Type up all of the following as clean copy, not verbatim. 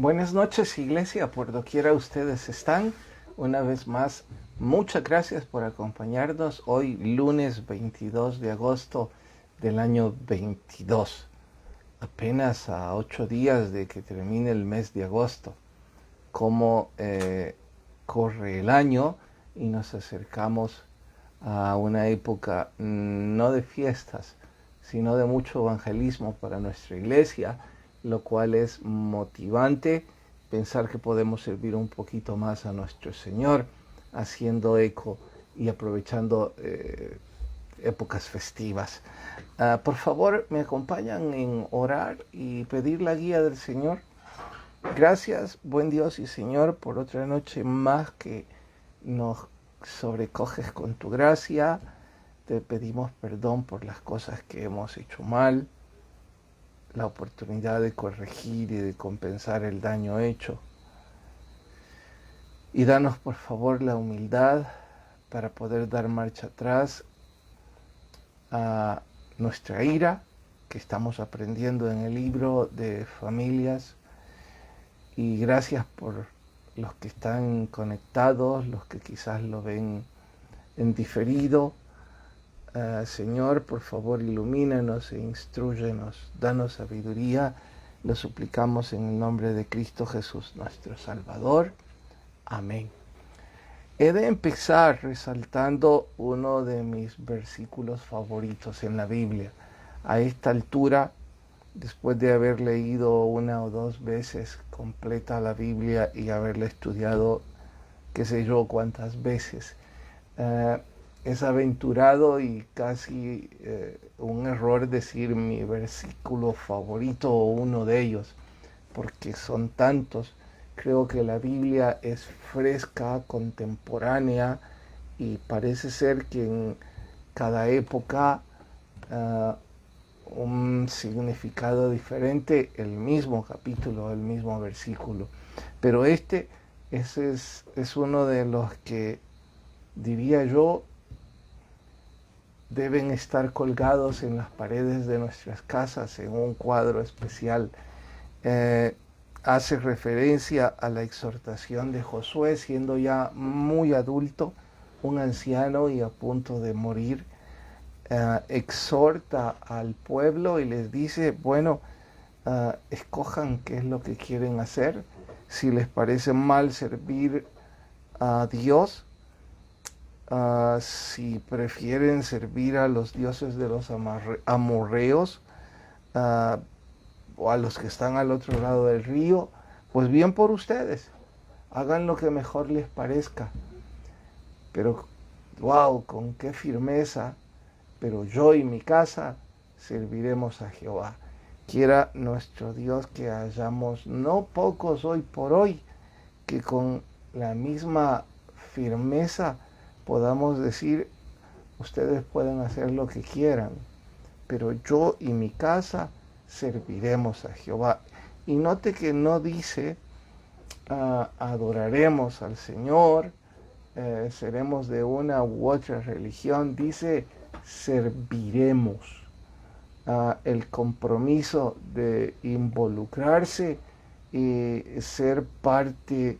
Buenas noches, iglesia, por doquiera ustedes están. Una vez más, muchas gracias por acompañarnos hoy, lunes 22 de agosto del año 22. Apenas a 8 días de que termine el mes de agosto. Cómo corre el año y nos acercamos a una época no de fiestas, sino de mucho evangelismo para nuestra iglesia, lo cual es motivante pensar que podemos servir un poquito más a nuestro Señor, haciendo eco y aprovechando épocas festivas. Por favor, me acompañan en orar y pedir la guía del Señor. Gracias, buen Dios y Señor, por otra noche más que nos sobrecoges con tu gracia. Te pedimos perdón por las cosas que hemos hecho mal, la oportunidad de corregir y de compensar el daño hecho. Y danos por favor la humildad para poder dar marcha atrás a nuestra ira, que estamos aprendiendo en el libro de familias. Y gracias por los que están conectados, los que quizás lo ven en diferido. Señor, por favor, ilumínanos e instrúyenos, danos sabiduría. Lo suplicamos en el nombre de Cristo Jesús, nuestro Salvador. Amén. He de empezar resaltando uno de mis versículos favoritos en la Biblia. A esta altura, después de haber leído una o dos veces completa la Biblia y haberla estudiado qué sé yo cuántas veces, es aventurado y casi un error decir mi versículo favorito o uno de ellos, porque son tantos. Creo que la Biblia es fresca, contemporánea, y parece ser que en cada época un significado diferente, el mismo capítulo, el mismo versículo. Pero ese es uno de los que, diría yo, deben estar colgados en las paredes de nuestras casas en un cuadro especial. Hace referencia a la exhortación de Josué, siendo ya muy adulto, un anciano y a punto de morir. Exhorta al pueblo y les dice, bueno, escojan qué es lo que quieren hacer. Si les parece mal servir a Dios, si prefieren servir a los dioses de los amorreos, o a los que están al otro lado del río, pues bien por ustedes, hagan lo que mejor les parezca. Pero, wow, con qué firmeza, pero yo y mi casa serviremos a Jehová. Quiera nuestro Dios que hayamos no pocos hoy por hoy, que con la misma firmeza podamos decir, ustedes pueden hacer lo que quieran, pero yo y mi casa serviremos a Jehová. Y note que no dice adoraremos al Señor, seremos de una u otra religión, dice serviremos. El compromiso de involucrarse y ser parte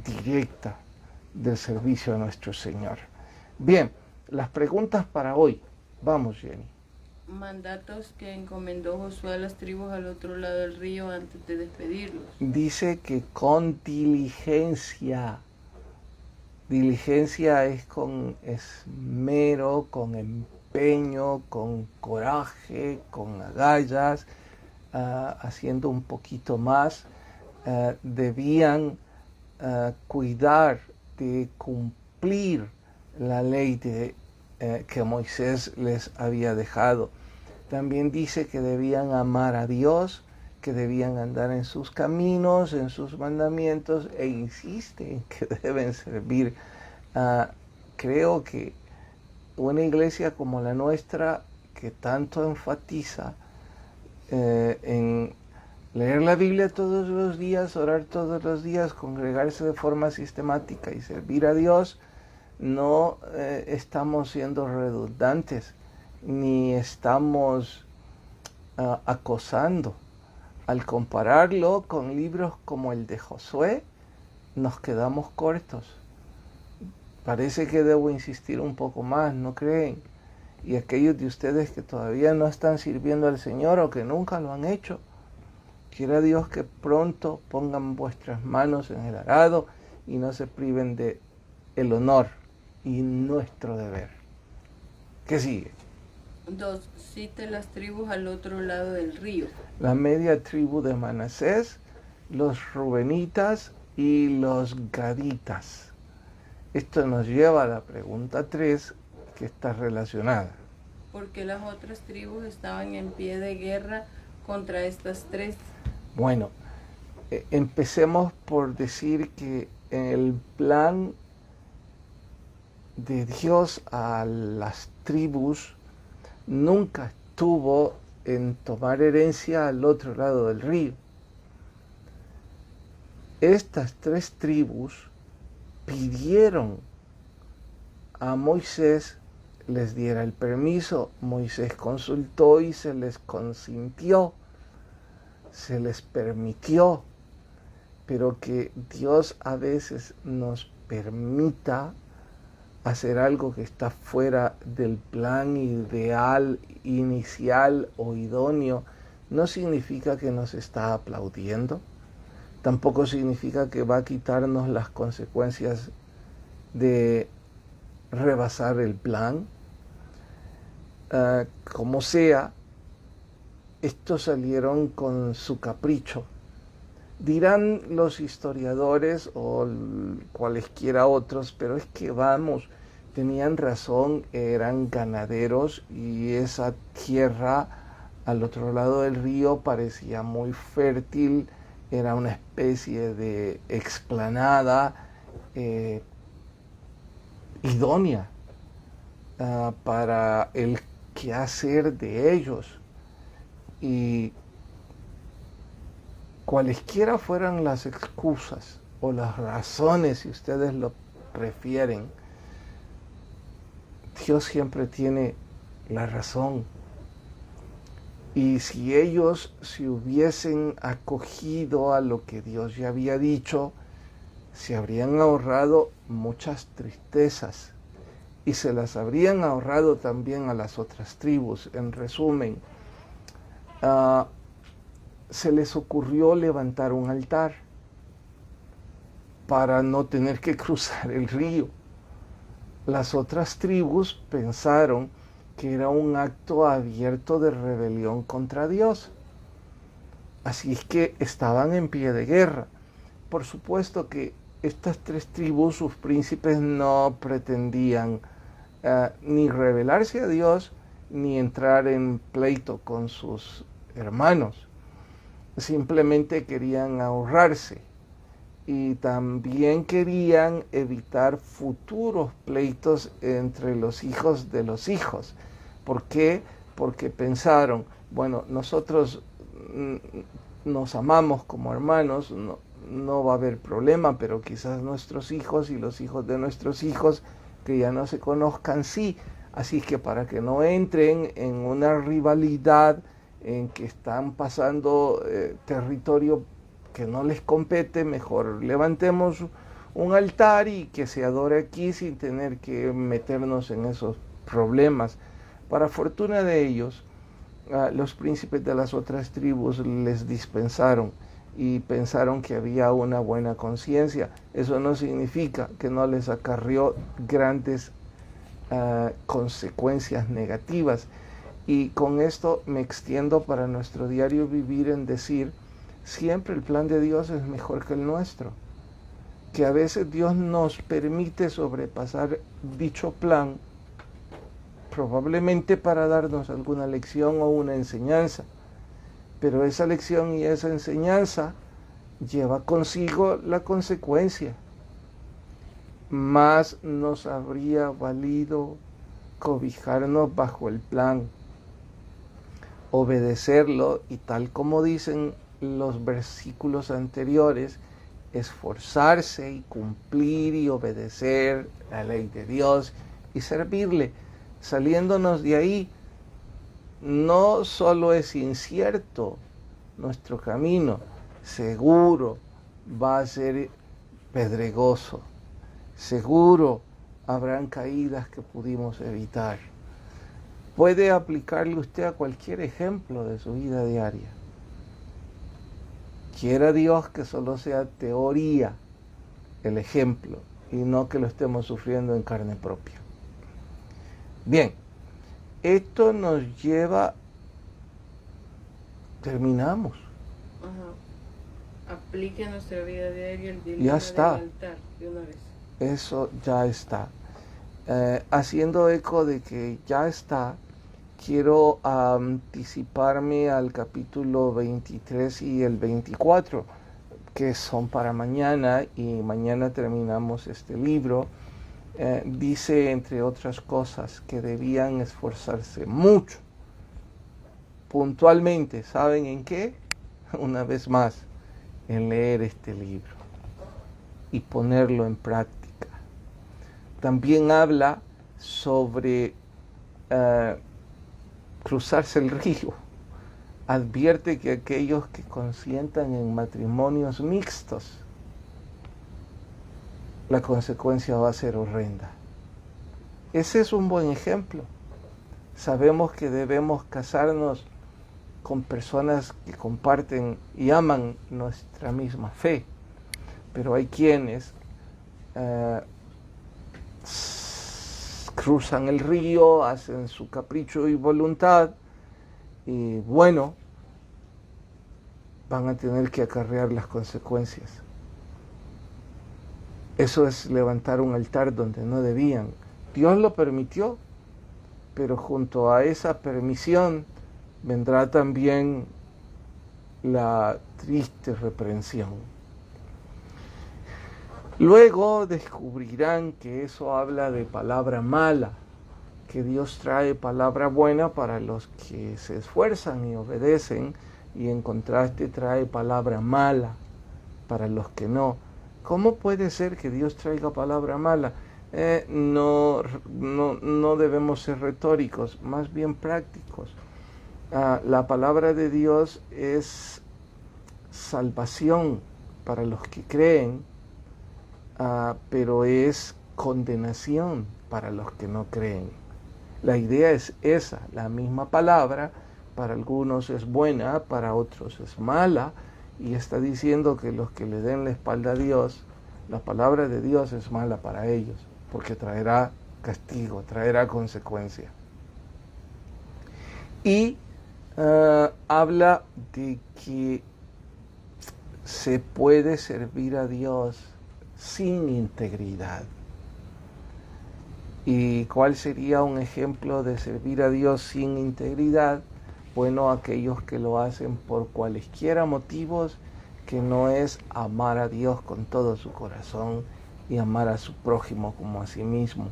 directa del servicio a nuestro Señor. Bien, las preguntas para hoy. Vamos, Jenny. Mandatos que encomendó Josué a las tribus al otro lado del río antes de despedirlos. Dice que con diligencia. Diligencia es con esmero, con empeño, con coraje, con agallas, haciendo un poquito más. Debían cuidar de cumplir la ley que Moisés les había dejado. También dice que debían amar a Dios, que debían andar en sus caminos, en sus mandamientos, e insiste en que deben servir. Creo que una iglesia como la nuestra, que tanto enfatiza en leer la Biblia todos los días, orar todos los días, congregarse de forma sistemática y servir a Dios, no estamos siendo redundantes, ni estamos acosando. al compararlo con libros como el de Josué, nos quedamos cortos. Parece que debo insistir un poco más, ¿no creen? Y aquellos de ustedes que todavía no están sirviendo al Señor o que nunca lo han hecho, quiera Dios que pronto pongan vuestras manos en el arado y no se priven de el honor y nuestro deber. ¿Qué sigue? 2. Cite las tribus al otro lado del río. La media tribu de Manasés, los rubenitas y los gaditas. Esto nos lleva a la pregunta 3, que está relacionada. Porque las otras tribus estaban en pie de guerra contra estas 3. Bueno, empecemos por decir que el plan de Dios a las tribus nunca estuvo en tomar herencia al otro lado del río. Estas 3 tribus pidieron a Moisés les diera el permiso. Moisés consultó y se les consintió, se les permitió, pero que Dios a veces nos permita hacer algo que está fuera del plan ideal, inicial o idóneo, no significa que nos está aplaudiendo, tampoco significa que va a quitarnos las consecuencias de rebasar el plan. Como sea, estos salieron con su capricho. Dirán los historiadores o cualesquiera otros, pero es que vamos, tenían razón, eran ganaderos y esa tierra al otro lado del río parecía muy fértil, era una especie de explanada idónea para el quehacer de ellos. Y cualesquiera fueran las excusas o las razones, si ustedes lo prefieren, Dios siempre tiene la razón. Y si ellos se hubiesen acogido a lo que Dios ya había dicho, se habrían ahorrado muchas tristezas y se las habrían ahorrado también a las otras tribus. En resumen, se les ocurrió levantar un altar para no tener que cruzar el río. Las otras tribus pensaron que era un acto abierto de rebelión contra Dios. Así es que estaban en pie de guerra. Por supuesto que estas 3 tribus, sus príncipes, no pretendían ni rebelarse a Dios, ni entrar en pleito con sus hermanos. Simplemente querían ahorrarse y también querían evitar futuros pleitos entre los hijos de los hijos. ¿Por qué? Porque pensaron, bueno, nosotros nos amamos como hermanos, no va a haber problema, pero quizás nuestros hijos y los hijos de nuestros hijos que ya no se conozcan, sí. Así que para que no entren en una rivalidad en que están pasando territorio que no les compete, mejor levantemos un altar y que se adore aquí sin tener que meternos en esos problemas. Para fortuna de ellos, los príncipes de las otras tribus les dispensaron y pensaron que había una buena conciencia. Eso no significa que no les acarrió grandes consecuencias negativas. Y con esto me extiendo para nuestro diario vivir en decir, siempre el plan de Dios es mejor que el nuestro. Que a veces Dios nos permite sobrepasar dicho plan, probablemente para darnos alguna lección o una enseñanza. Pero esa lección y esa enseñanza lleva consigo la consecuencia. Más nos habría valido cobijarnos bajo el plan, obedecerlo y, tal como dicen los versículos anteriores, esforzarse y cumplir y obedecer la ley de Dios y servirle. Saliéndonos de ahí, no solo es incierto nuestro camino seguro va a ser pedregoso. Seguro habrán caídas que pudimos evitar. Puede aplicarle usted a cualquier ejemplo de su vida diaria. Quiera Dios que solo sea teoría el ejemplo y no que lo estemos sufriendo en carne propia. Bien, esto nos lleva, terminamos. Ajá. Aplique a nuestra vida diaria el dilema Ya está. del altar de una vez. Eso ya está. Haciendo eco de que ya está, quiero anticiparme al capítulo 23 y el 24, que son para mañana, y mañana terminamos este libro. Dice, entre otras cosas, que debían esforzarse mucho, puntualmente. ¿Saben en qué? Una vez más, en leer este libro y ponerlo en práctica. También habla sobre cruzarse el río. Advierte que aquellos que consientan en matrimonios mixtos, la consecuencia va a ser horrenda. Ese es un buen ejemplo. Sabemos que debemos casarnos con personas que comparten y aman nuestra misma fe, pero hay quienes cruzan el río, hacen su capricho y voluntad, y bueno, van a tener que acarrear las consecuencias. Eso es levantar un altar donde no debían. Dios lo permitió, pero junto a esa permisión vendrá también la triste reprensión. Luego descubrirán que eso habla de palabra mala, que Dios trae palabra buena para los que se esfuerzan y obedecen, y en contraste trae palabra mala para los que no. ¿Cómo puede ser que Dios traiga palabra mala? No debemos ser retóricos, más bien prácticos. La palabra de Dios es salvación para los que creen, pero es condenación para los que no creen. La idea es esa, la misma palabra, para algunos es buena, para otros es mala, y está diciendo que los que le den la espalda a Dios, la palabra de Dios es mala para ellos, porque traerá castigo, traerá consecuencia. Y habla de que se puede servir a Dios sin integridad. ¿Y cuál sería un ejemplo de servir a Dios sin integridad? Bueno, aquellos que lo hacen por cualesquiera motivos, que no es amar a Dios con todo su corazón y amar a su prójimo como a sí mismo.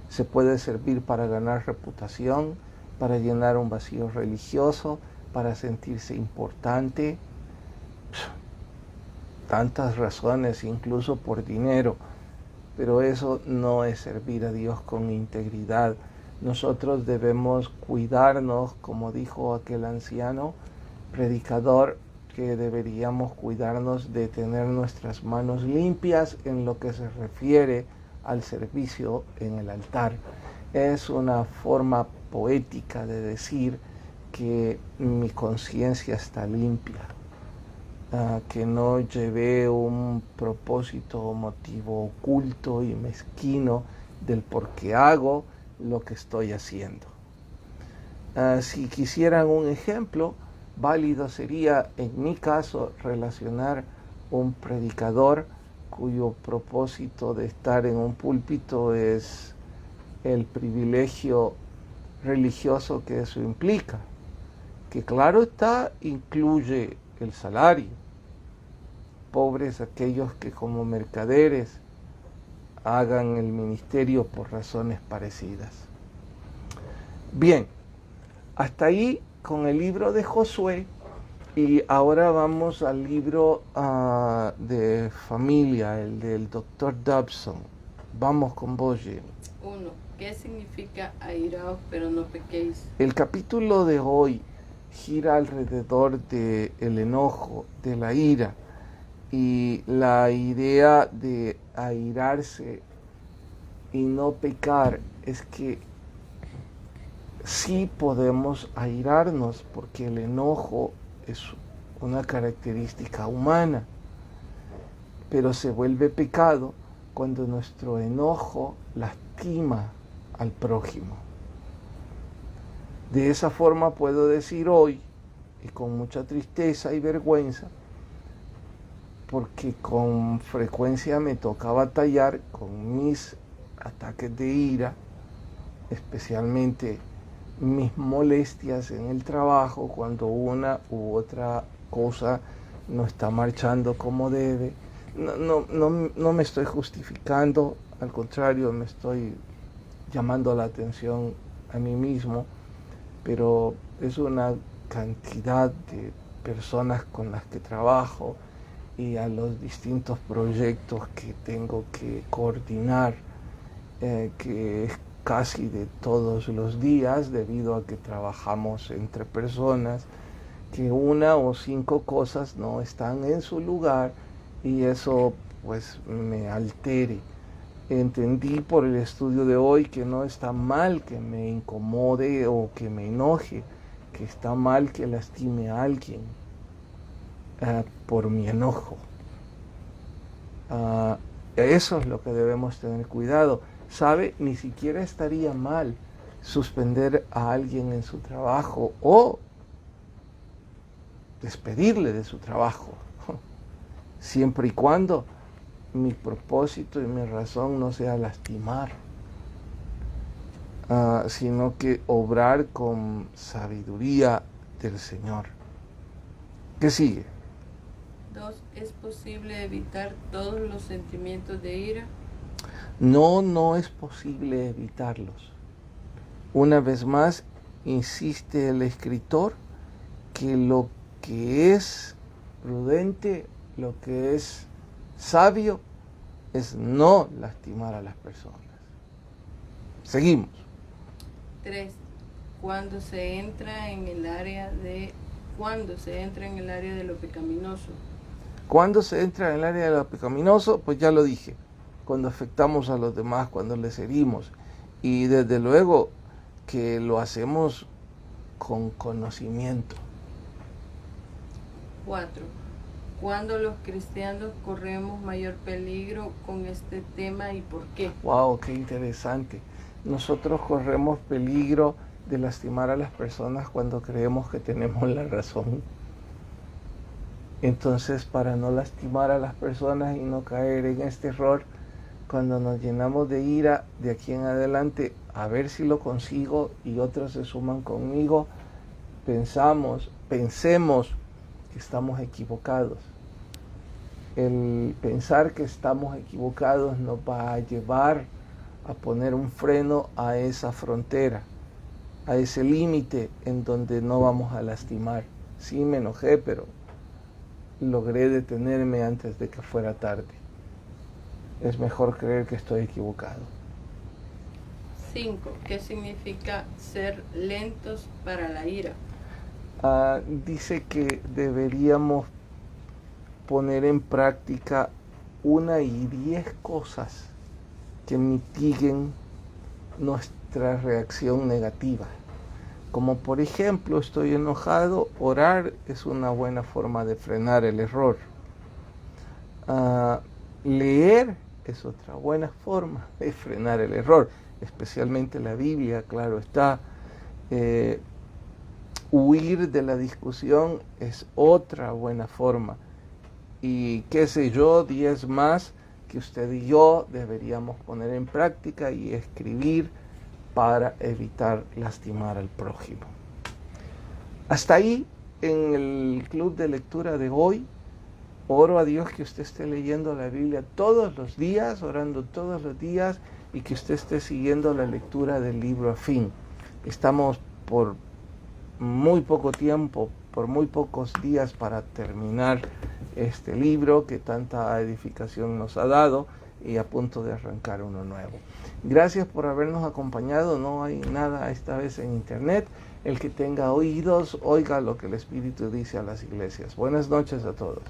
Se puede servir para ganar reputación, para llenar un vacío religioso, para sentirse importante. Tantas razones, incluso por dinero. Pero eso no es servir a Dios con integridad. Nosotros debemos cuidarnos, como dijo aquel anciano predicador, que deberíamos cuidarnos de tener nuestras manos limpias en lo que se refiere al servicio en el altar. Es una forma poética de decir que mi conciencia está limpia, que no llevé un propósito o motivo oculto y mezquino del por qué hago lo que estoy haciendo. Si quisieran un ejemplo, válido sería, en mi caso, relacionar un predicador cuyo propósito de estar en un púlpito es el privilegio religioso que eso implica, que claro está, incluye el salario. Pobres aquellos que como mercaderes hagan el ministerio por razones parecidas. Bien, hasta ahí con el libro de Josué, y ahora vamos al libro de familia, el del Dr. Dobson. Vamos con vos, Jim. 1. ¿Qué significa airaos pero no pequéis? El capítulo de hoy gira alrededor del enojo, de la ira. Y la idea de airarse y no pecar es que sí podemos airarnos, porque el enojo es una característica humana, pero se vuelve pecado cuando nuestro enojo lastima al prójimo. De esa forma puedo decir hoy, y con mucha tristeza y vergüenza, porque con frecuencia me toca batallar con mis ataques de ira, especialmente mis molestias en el trabajo cuando una u otra cosa no está marchando como debe. No me estoy justificando, al contrario, me estoy llamando la atención a mí mismo, pero es una cantidad de personas con las que trabajo y a los distintos proyectos que tengo que coordinar, que es casi de todos los días, debido a que trabajamos entre personas, que una o 5 cosas no están en su lugar y eso pues me altere. Entendí por el estudio de hoy que no está mal que me incomode o que me enoje, que está mal que lastime a alguien por mi enojo. Eso es lo que debemos tener cuidado. ¿Sabe? Ni siquiera estaría mal suspender a alguien en su trabajo o despedirle de su trabajo, siempre y cuando mi propósito y mi razón no sea lastimar, sino que obrar con sabiduría del Señor. ¿Qué sigue? 2. ¿Es posible evitar todos los sentimientos de ira? No es posible evitarlos. Una vez más, insiste el escritor que lo que es prudente, lo que es sabio, es no lastimar a las personas. Seguimos. 3. Cuando se entra en el área de lo pecaminoso. Cuando se entra en el área de lo pecaminoso, pues ya lo dije, cuando afectamos a los demás, cuando les herimos, y desde luego que lo hacemos con conocimiento. 4. ¿Cuándo los cristianos corremos mayor peligro con este tema y por qué? Wow, qué interesante. Nosotros corremos peligro de lastimar a las personas cuando creemos que tenemos la razón. Entonces, para no lastimar a las personas y no caer en este error, cuando nos llenamos de ira, de aquí en adelante, a ver si lo consigo y otros se suman conmigo, pensemos que estamos equivocados. El pensar que estamos equivocados nos va a llevar a poner un freno a esa frontera, a ese límite en donde no vamos a lastimar. Sí, me enojé, pero logré detenerme antes de que fuera tarde. Es mejor creer que estoy equivocado. 5. ¿Qué significa ser lentos para la ira? Dice que deberíamos poner en práctica 1 y 10 cosas que mitiguen nuestra reacción negativa. Como por ejemplo, estoy enojado, orar es una buena forma de frenar el error. Leer es otra buena forma de frenar el error, especialmente la Biblia, claro está. Huir de la discusión es otra buena forma. Y qué sé yo, 10 más que usted y yo deberíamos poner en práctica y escribir para evitar lastimar al prójimo. Hasta ahí en el club de lectura de hoy. Oro a Dios que usted esté leyendo la Biblia todos los días, orando todos los días, y que usted esté siguiendo la lectura del libro a fin. Estamos por muy poco tiempo, por muy pocos días para terminar este libro que tanta edificación nos ha dado, y a punto de arrancar uno nuevo. Gracias por habernos acompañado. No hay nada esta vez en internet. El que tenga oídos, oiga lo que el Espíritu dice a las iglesias. Buenas noches a todos.